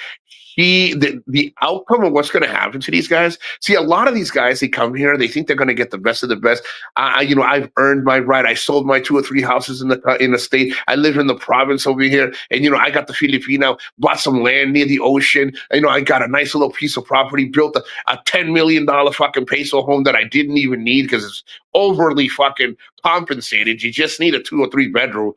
The outcome of what's going to happen to these guys. See, a lot of these guys, they come here, they think they're going to get the best of the best. I've earned my right. I sold my 2 or 3 houses in the state. I live in the province over here, and I got the Filipino, bought some land near the ocean. I got a nice little piece of property, built a $10 million fucking peso home that I didn't even need because it's overly fucking compensated. You just need a 2 or 3 bedroom,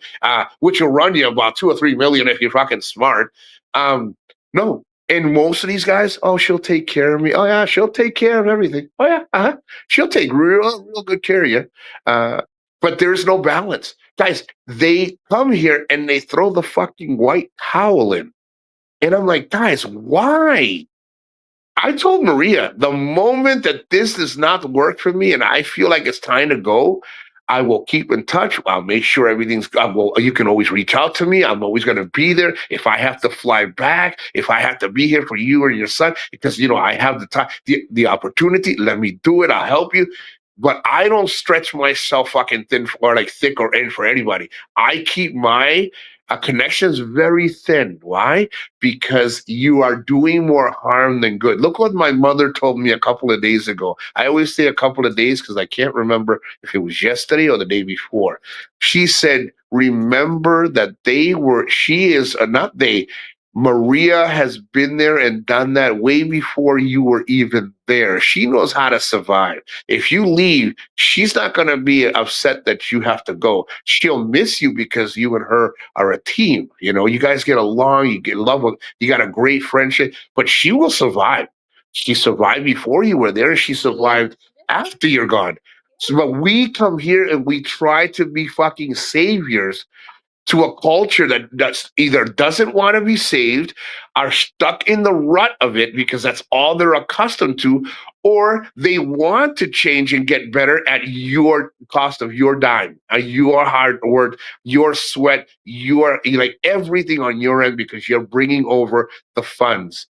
which will run you about 2 or 3 million if you're fucking smart. No, and most of these guys, oh, she'll take care of me. Oh yeah, she'll take care of everything. Oh yeah, she'll take real good care of you. But there's no balance, guys. They come here and they throw the fucking white towel in, and I'm like, guys, why? I told Maria the moment that this does not work for me and I feel like it's time to go, I will keep in touch. I'll make sure everything's. You can always reach out to me. I'm always going to be there. If I have to fly back, if I have to be here for you or your son, because I have the time, the opportunity. Let me do it. I'll help you. But I don't stretch myself fucking thin or like thick or in for anybody. I keep my connections very thin. Why? Because you are doing more harm than good. Look what my mother told me a couple of days ago. I always say a couple of days because I can't remember if it was yesterday or the day before. She said, remember that not they, Maria has been there and done that way before you were even there. She knows how to survive. If you leave, she's not going to be upset that you have to go. She'll miss you because you and her are a team. You guys get along, you get love, you got a great friendship, but she will survive. She survived before you were there, and she survived after you're gone. So, but we come here and we try to be fucking saviors to a culture that either doesn't want to be saved, are stuck in the rut of it because that's all they're accustomed to, or they want to change and get better at your cost of your dime, your hard work, your sweat, your like everything on your end because you're bringing over the funds.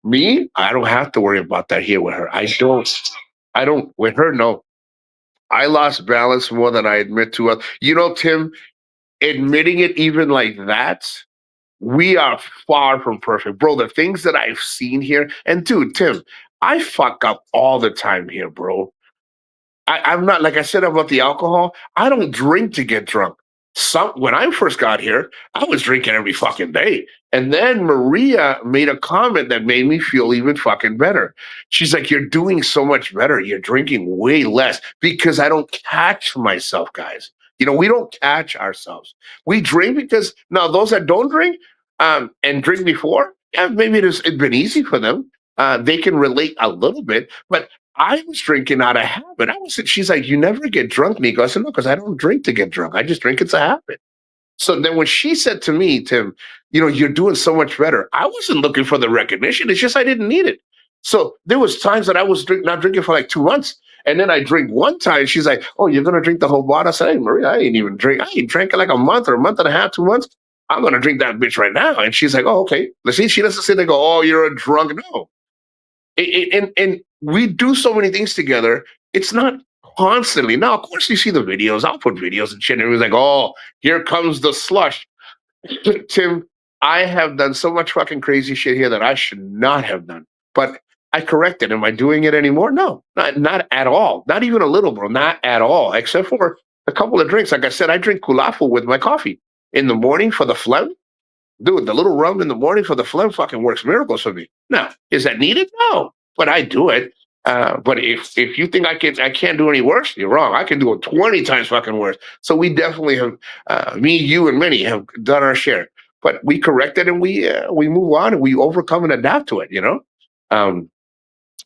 Me, I don't have to worry about that here with her. I don't. I don't with her. No, I lost balance more than I admit to. Tim, admitting it even like that, we are far from perfect. Bro, the things that I've seen here, and dude, Tim, I fuck up all the time here, bro. I'm not, like I said about the alcohol, I don't drink to get drunk. When I first got here, I was drinking every fucking day. And then Maria made a comment that made me feel even fucking better. She's like, you're doing so much better. You're drinking way less because I don't catch myself, guys. We don't catch ourselves. We drink because now those that don't drink and drink before, yeah, maybe it's been easy for them. They can relate a little bit, but I was drinking out of habit. She's like, you never get drunk, Nico. I said, no, because I don't drink to get drunk. I just drink. It's a habit. So then when she said to me, Tim, you're doing so much better. I wasn't looking for the recognition. It's just I didn't need it. So there was times that I was not drinking for like 2 months. And then I drink one time. She's like, oh, you're going to drink the whole bottle? I said, hey, Maria, I ain't even drink. I ain't drank it like a month or a month and a half, 2 months. I'm going to drink that bitch right now. And she's like, oh, okay. Let's see. She doesn't sit there and go, oh, you're a drunk. No. And we do so many things together. It's not constantly. Now, of course, you see the videos. I'll put videos and shit. And everyone's like, oh, here comes the slush. Tim, I have done so much fucking crazy shit here that I should not have done. But I corrected. Am I doing it anymore? No, not at all. Not even a little, bro. Not at all. Except for a couple of drinks. Like I said, I drink kulafu with my coffee in the morning for the phlegm. Dude, the little rum in the morning for the phlegm fucking works miracles for me. Now, is that needed? No, but I do it. But if you think I can't do any worse, you're wrong. I can do it 20 times fucking worse. So we definitely have, me, you, and many have done our share. But we correct it and we move on and we overcome and adapt to it. Um,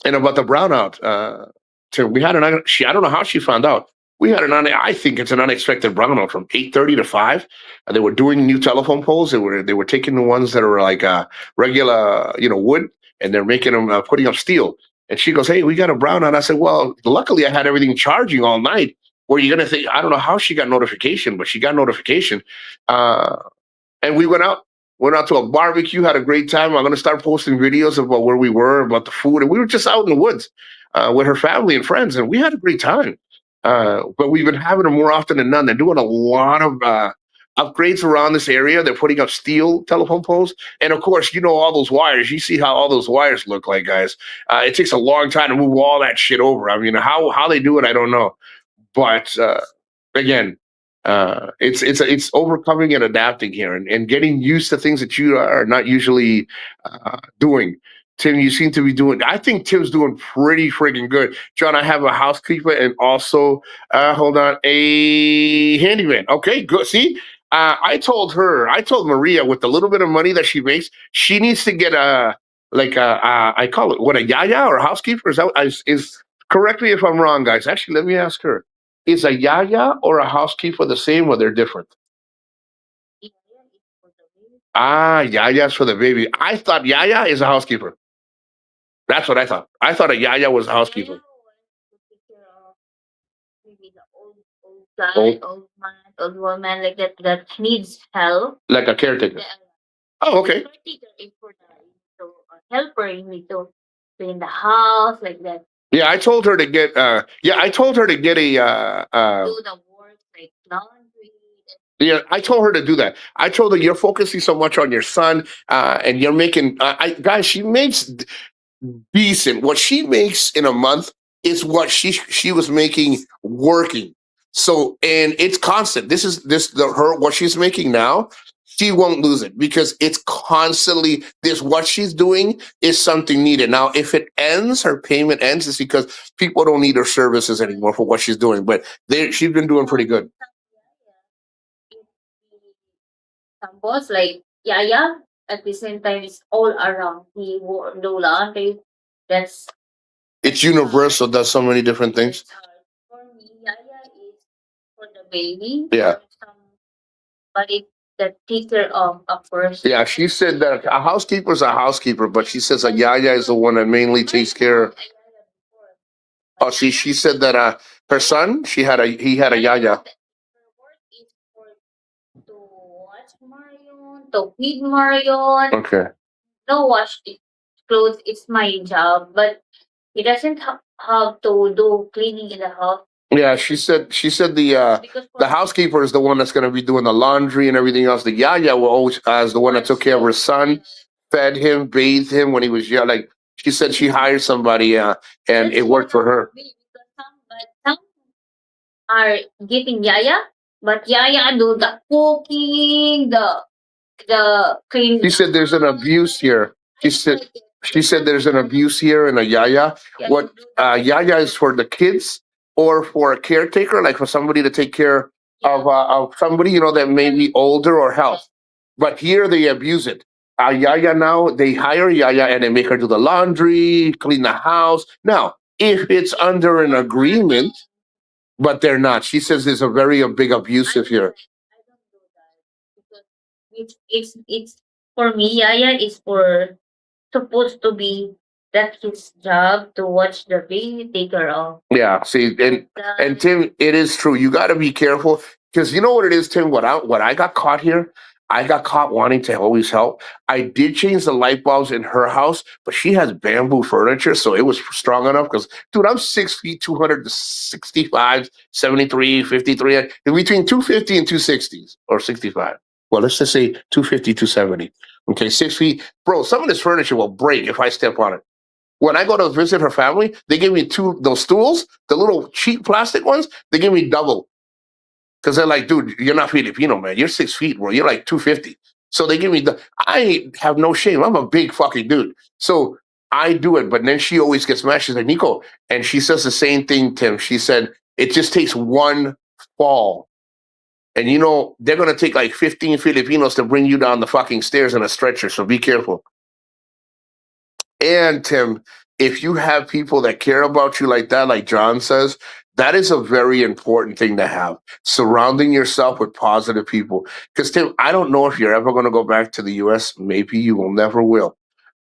and about the brownout, we had I don't know how she found out. We had I think it's an unexpected brownout from 8:30 to 5. They were doing new telephone poles. They were taking the ones that are like regular, wood, and they're making them putting up steel. And she goes, "Hey, we got a brownout." I said, "Well, luckily I had everything charging all night." Where you're gonna think I don't know how she got notification, but she got notification. Uh, and we went out to a barbecue, had a great time. I'm gonna start posting videos about where we were, about the food, and we were just out in the woods with her family and friends, and we had a great time. But we've been having them more often than none. They're doing a lot of upgrades around this area. They're putting up steel telephone poles, and of course, all those wires. You see how all those wires look like, guys. It takes a long time to move all that shit over. I mean, how they do it, I don't know. But again, it's overcoming and adapting here, and getting used to things that you are not usually doing. Tim, you seem to be doing. I think Tim's doing pretty freaking good. John, I have a housekeeper and also, hold on, a handyman. Okay, good. See, I told Maria with the little bit of money that she makes, she needs to get a like I call it what, a yaya or a housekeeper. Is correct me if I'm wrong, guys. Actually, let me ask her. Is a yaya or a housekeeper the same or they're different? Yaya is for the baby. Ah, yaya's for the baby. I thought yaya is a housekeeper. That's what I thought. I thought a yaya was a Yaya housekeeper. was to take care of maybe the old guy, Oh, old man, old woman like that needs help. like a caretaker. The Oh, okay. caretaker is for the so helper. You need to clean the house like that. Yeah, I told her to get. Yeah, I told her to get a. Do the work like laundry. Yeah, I told her to do that. I told her you're focusing so much on your son, and you're making. Guys, she makes decent. What she makes in a month is what she was making working. So, and it's constant. Her what she's making now. She won't lose it because it's constantly this. What she's doing is something needed. Now, if it ends, her payment ends, it's because people don't need her services anymore for what she's doing. But she's been doing pretty good. If some boss like Yaya at the same time it's all around. He will do laundry. That's It's hard. universal. Does so many different things. That's hard. For me, Yaya is for the baby. Yeah. Somebody that take care of a person. Yeah, she said that a housekeeper is a housekeeper, but she says a yaya is the one that mainly takes care. Oh, she said that her son he had a yaya. Her work is for to watch Marion, to feed Marion, Okay. no wash the clothes. It's my job, but he doesn't have to do cleaning in the house Yeah, she said because the for housekeeper is the one that's going to be doing the laundry and everything else. The yaya will always as the one that took care of her son, fed him, bathed him when he was young. Like she said, she hired somebody, and that's it worked for her. me because some are giving Yaya, but Yaya do the cooking, the cleaning She the said there's an abuse house. here. I She don't said like it she said because there's an abuse here in a yaya. Yaya What do the yaya is for the kids or for a caretaker, like for somebody to take care yeah. of somebody that may be older or health. But here they abuse it. Yaya now they hire yaya and they make her do the laundry, clean the house. Now, if it's under an agreement, but they're not. She says there's a very big abusive here. I don't do that because it's for me. Yaya is for supposed to be that's his job to watch the baby, take care of Yeah, see, and that. Tim, it is true. You got to be careful because you know what it is, Tim. What I got caught here, I got caught wanting to always help. I did change the light bulbs in her house, but she has bamboo furniture, so it was strong enough. Because, dude, I'm 6 feet, 265, 73, 53, in between 250 and 260s or 65. Well, let's just say 250, 270. Okay, 6 feet, bro. Some of this furniture will break if I step on it. When I go to visit her family, they give me those stools, the little cheap plastic ones. They give me double because they're like, dude, you're not Filipino, man. You're 6 feet, bro. You're like 250. So they give me I have no shame. I'm a big fucking dude. So I do it, but then she always gets mad. She's like, Nico, and she says the same thing, Tim. She said, it just takes one fall. And they're going to take like 15 Filipinos to bring you down the fucking stairs in a stretcher. So be careful. And Tim, if you have people that care about you like that, like John says, that is a very important thing to have. Surrounding yourself with positive people. Because Tim, I don't know if you're ever going to go back to the US. Maybe you will never will.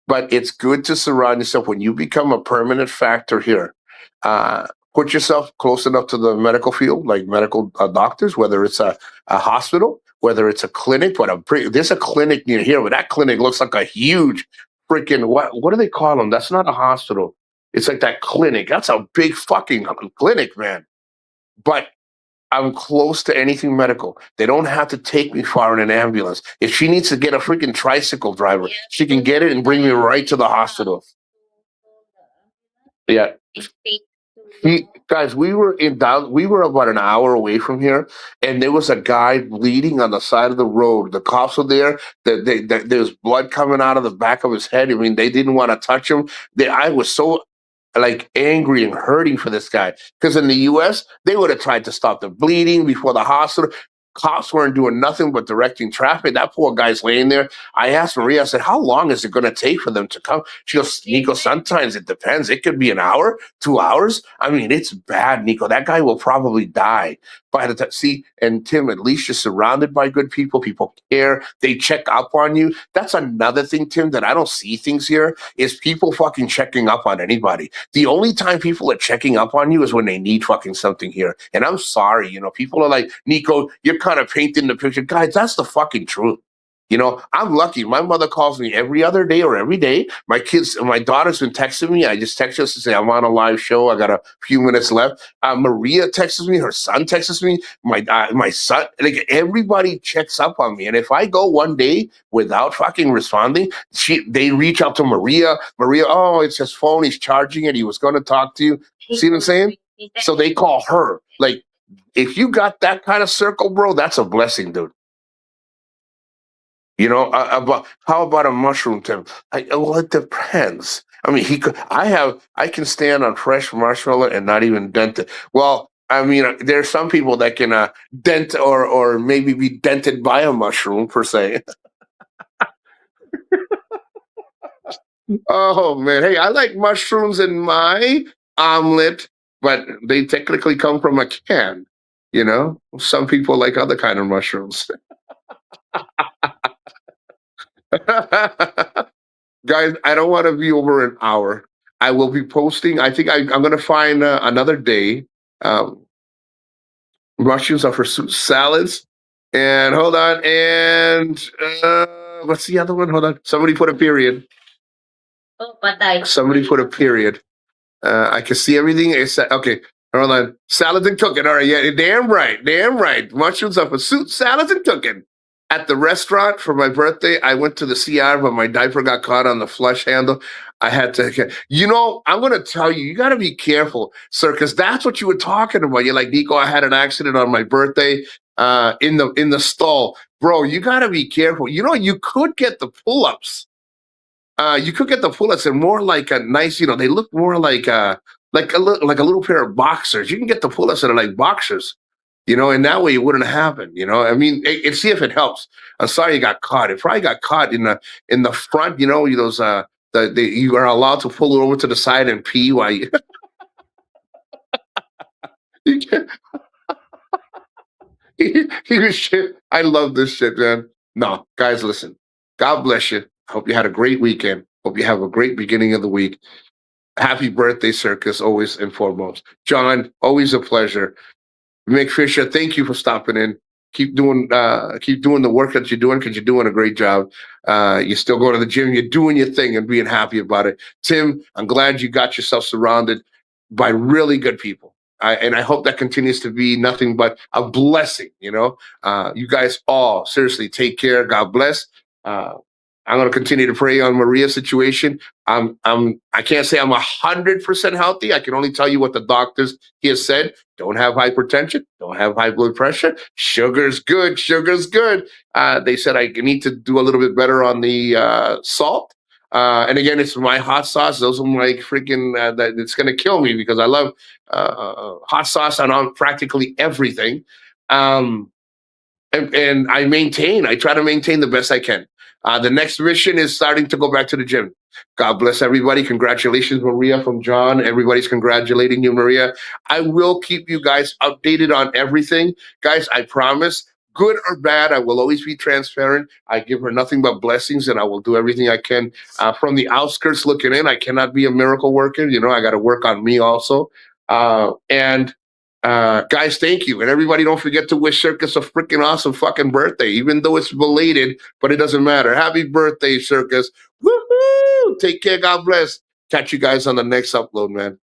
But it's good to surround yourself when you become a permanent factor here. Put yourself close enough to the medical field, like medical doctors, whether it's a hospital, whether it's a clinic. But there's a clinic near here, but that clinic looks like a huge freaking what do they call them? That's not a hospital. It's like that clinic. That's a big fucking clinic, man. But I'm close to anything medical. They don't have to take me far in an ambulance. If she needs to get a freaking tricycle driver, she can get it and bring me right to the hospital. Yeah. Guys, we were about an hour away from here, and there was a guy bleeding on the side of the road. The cops were there. There's blood coming out of the back of his head. I mean, they didn't want to touch him. I was so like angry and hurting for this guy because in the U.S. they would have tried to stop the bleeding before the hospital. Cops weren't doing nothing but directing traffic. That poor guy's laying there. I asked Maria, I said, how long is it going to take for them to come? She goes, Nico, sometimes it depends. It could be an hour, 2 hours. I mean, it's bad, Nico. That guy will probably die by the time. See, and Tim, at least you're surrounded by good people. People care. They check up on you. That's another thing, Tim, that I don't see things here is people fucking checking up on anybody. The only time people are checking up on you is when they need fucking something here. And I'm sorry, people are like, Nico, you're kind of painting the picture. Guys, that's the fucking truth. I'm lucky. My mother calls me every other day or every day. My daughter's been texting me. I just text her to say, I'm on a live show. I got a few minutes left. Maria texts me. Her son texts me. My son, like everybody checks up on me. And if I go one day without fucking responding, they reach out to Maria. Maria, oh, it's his phone. He's charging it. He was going to talk to you. See what I'm saying? So they call her. Like, if you got that kind of circle, bro, that's a blessing, dude. How about a mushroom, Tim? Well, it depends. I mean, I can stand on fresh marshmallow and not even dent it. Well, I mean, there's some people that can dent or maybe be dented by a mushroom per se. Oh man, hey, I like mushrooms in my omelet, but they technically come from a can. Some people like other kind of mushrooms. Guys, I don't want to be over an hour. I will be posting. I think I'm going to find another day. Um, Mushrooms are for salads. And hold on. And what's the other one? Hold on. Somebody put a period. Oh, patay. Somebody put a period. I can see everything. Okay. Hold on. Salads and cooking. All right. Yeah, damn right. Damn right. Mushrooms are for salads and cooking. At the restaurant for my birthday, I went to the CR, but my diaper got caught on the flush handle. I had to, I'm going to tell you, you got to be careful, sir, because that's what you were talking about. You're like, Nico, I had an accident on my birthday in the stall. Bro, you got to be careful. You could get the pull-ups. You could get the pull-ups and more like a nice, they look more like a little pair of boxers. You can get the pull-ups that are like boxers. And that way it wouldn't happen. I mean, and see if it helps. I'm sorry you got caught. It probably got caught in the front. Those you are allowed to pull it over to the side and pee while you. You can. Shit. I love this shit, man. No, guys, listen. God bless you. I hope you had a great weekend. Hope you have a great beginning of the week. Happy birthday, Circus, always and foremost. John, always a pleasure. Mick Fisher, thank you for stopping in. Keep doing the work that you're doing because you're doing a great job. You're still going to the gym. You're doing your thing and being happy about it. Tim, I'm glad you got yourself surrounded by really good people. And I hope that continues to be nothing but a blessing. You guys all seriously take care. God bless. I'm going to continue to pray on Maria's situation. I can't say I'm 100% healthy. I can only tell you what the doctors here said. Don't have hypertension. Don't have high blood pressure. Sugar's good. Sugar's good. They said I need to do a little bit better on the salt. And again, it's my hot sauce. Those are my freaking that it's gonna kill me because I love hot sauce on practically everything. Um, and I try to maintain the best I can. The next mission is starting to go back to the gym. God bless everybody. Congratulations, Maria, from John. Everybody's congratulating you, Maria. I will keep you guys updated on everything. Guys, I promise, good or bad, I will always be transparent. I give her nothing but blessings and I will do everything I can. From the outskirts looking in, I cannot be a miracle worker. You know, I got to work on me also. And guys, thank you. And everybody, don't forget to wish Circus a freaking awesome fucking birthday, even though it's belated, but it doesn't matter. Happy birthday, Circus. Woohoo! Take care. God bless. Catch you guys on the next upload, man.